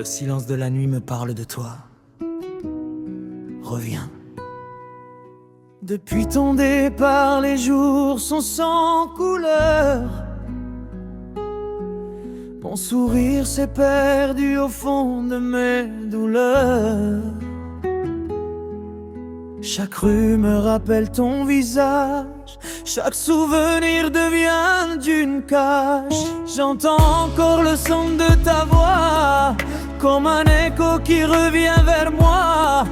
Le silence de la nuit me parle de toi. Reviens. Depuis ton départ, les jours sont sans couleur. Mon sourire s'est perdu au fond de mes douleurs. Chaque rue me rappelle ton visage, chaque souvenir devient d'une cage. J'entends encore le son de ta voix, comme un écho qui revient vers moi.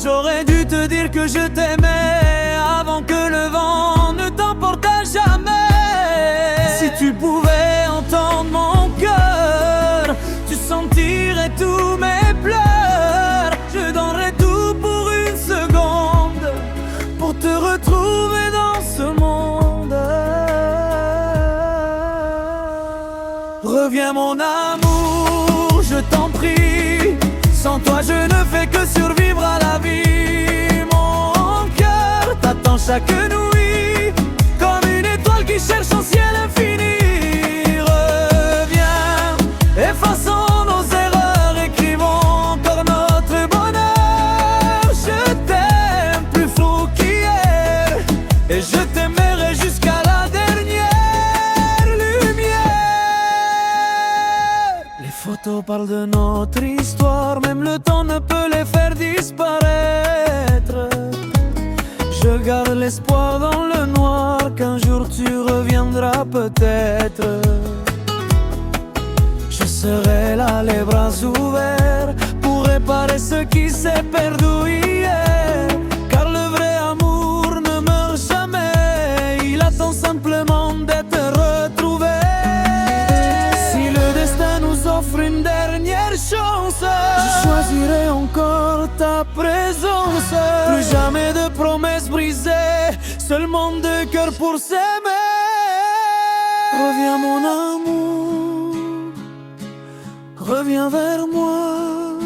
J'aurais dû te dire que je t'aimais avant que le vent ne t'emporte à jamais. Si tu pouvais entendre mon cœur, tu sentirais tous mes pleurs. Je donnerais tout pour une seconde, pour te retrouver dans ce monde. Reviens mon amour, je t'en prie. Sans toi je ne fais que survivre à la vie. Mon cœur t'attend chaque nuit, comme une étoile qui cherche un ciel infini. Reviens, effaçons nos erreurs, écrivons encore notre bonheur. Je t'aime plus fou qu'hier, et je t'aimerai jusqu'à la dernière lumière. Les photos parlent de notre histoire, même le temps ne peut les faire disparaître. Je garde l'espoir dans le noir qu'un jour tu reviendras peut-être. Je serai là les bras ouverts pour réparer ce qui s'est perdu hier. Car le vrai amour ne meurt jamais, il attend simplement d'être retrouvé. Si le destin nous offre une dernière chance, je choisirai encore ta présence. Plus jamais de promesses brisées, seulement deux cœurs pour s'aimer. Reviens mon amour, reviens vers moi.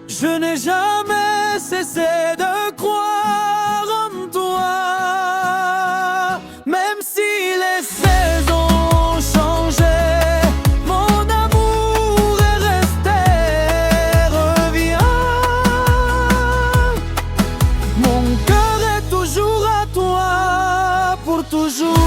Je n'ai jamais cessé de croire en toi. Même si les saisons ont changé, mon amour est resté. Reviens, mon cœur est toujours à toi, pour toujours.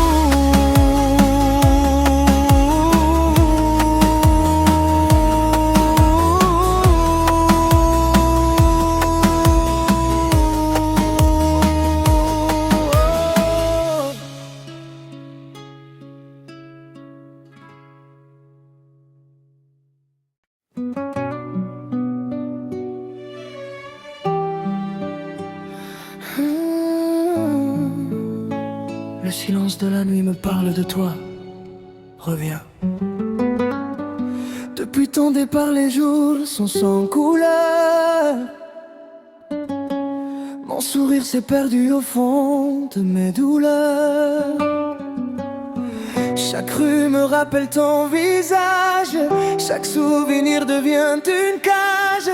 Le silence de la nuit me parle de toi. Reviens. Depuis ton départ, les jours sont sans couleur. Mon sourire s'est perdu au fond de mes douleurs. Chaque rue me rappelle ton visage, chaque souvenir devient une cage.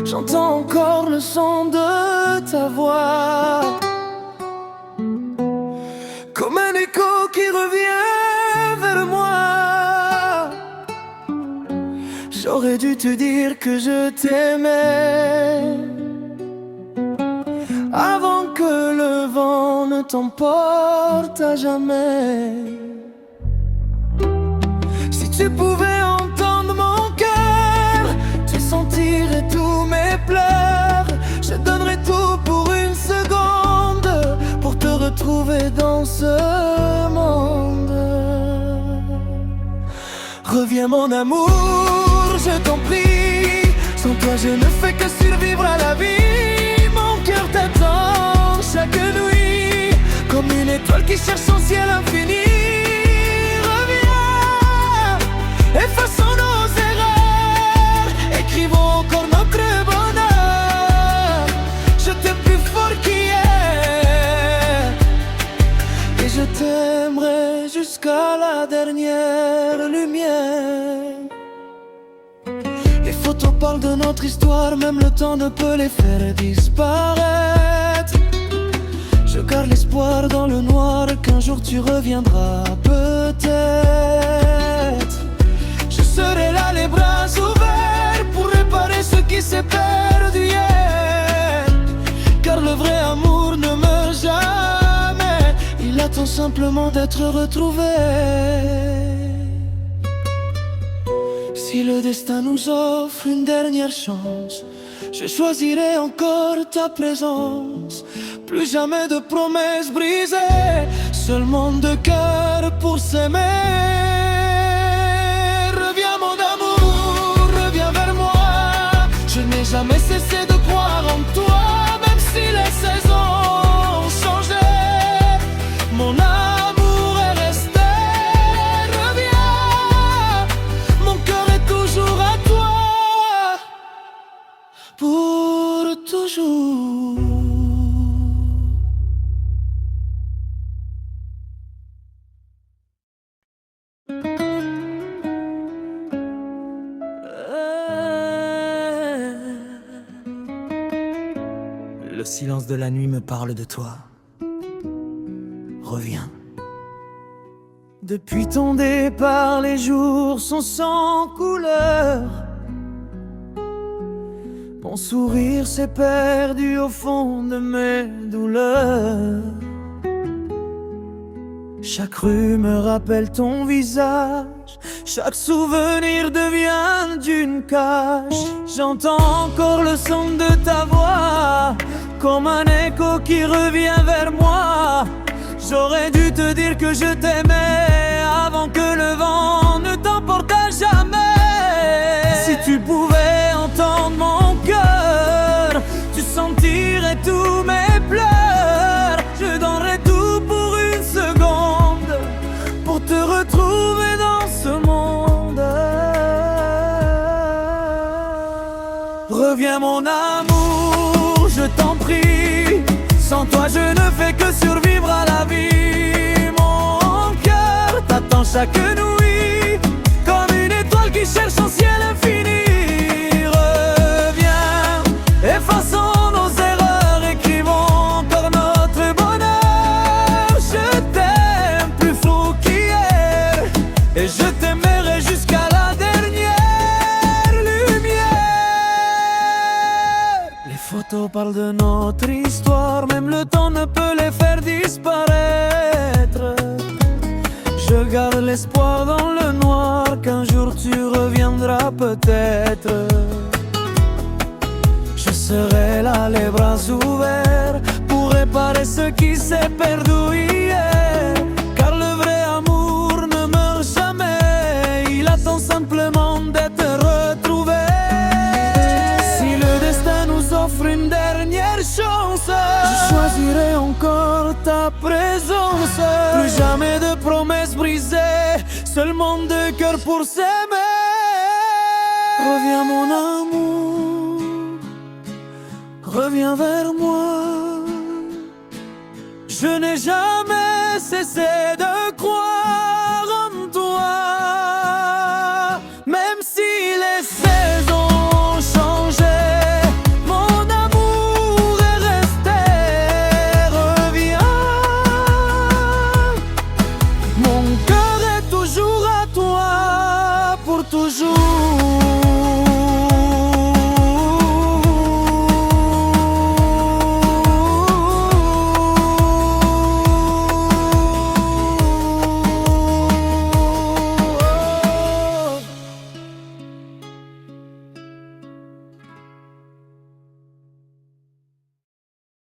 J'entends encore le son de ta voix, comme un écho qui revient vers moi. J'aurais dû te dire que je t'aimais avant que le vent ne t'emporte à jamais. Si tu pouvais entendre mon cœur, tu sentirais tous mes pleurs. Je donnerais tout pour une seconde, pour te retrouver dans ce monde. Reviens mon amour, je t'en prie. Sans toi je ne fais que survivre à la vie. Mon cœur t'attend chaque nuit, comme une étoile qui cherche son ciel infini. Reviens, effaçons nos erreurs, écrivons encore notre bonheur. Je t'aime plus fort qu'hier, et je t'aimerai jusqu'à la dernière lumière. Les photos parlent de notre histoire, même le temps ne peut les faire disparaître. Je garde l'espoir dans le noir qu'un jour tu reviendras peut-être. Je serai là les bras s'est perdu hier. Car le vrai amour ne meurt jamais, il attend simplement d'être retrouvé. Si le destin nous offre une dernière chance, je choisirai encore ta présence. Plus jamais de promesses brisées, seulement de cœur pour s'aimer. Reviens mon amour, reviens vers moi. Je n'ai jamais cessé de croire en toi, même si les saisons ont changé. Mon amour est resté. Reviens, mon cœur est toujours à toi, pour toujours. Le silence de la nuit me parle de toi. Reviens. Depuis ton départ, les jours sont sans couleur. Mon sourire s'est perdu au fond de mes douleurs. Chaque rue me rappelle ton visage, chaque souvenir devient d'une cage. J'entends encore le son de ta voix, comme un écho qui revient vers moi. J'aurais dû te dire que je t'aimais avant que le vent ne t'emporte à jamais. Si tu pouvais entendre mon cœur, tu sentirais tous mes pleurs. Je donnerais tout pour une seconde, pour te retrouver dans ce monde. Reviens mon amour, je t'en prie. Sans toi je ne fais que survivre à la vie. Mon cœur t'attend chaque nuit, comme une étoile qui cherche un ciel infini. Reviens, effaçons nos erreurs, écrivons encore notre bonheur. Je t'aime plus fou qu'hier, et je t'aimerai jusqu'à la dernière lumière. Les photos parlent de notre histoire, même le temps ne peut les faire disparaître. Je garde l'espoir dans le noir qu'un jour tu reviendras peut-être. Je serai là les bras ouverts pour réparer ce qui s'est perdu hier. Car le vrai amour ne meurt jamais, il attend simplement d'être retrouvé. Si le destin nous offre une dernière chance, je choisirai encore ta présence. Plus jamais de promesses brisées, seulement de cœur pour s'aimer. Reviens mon amour, reviens vers moi. Je n'ai jamais cessé de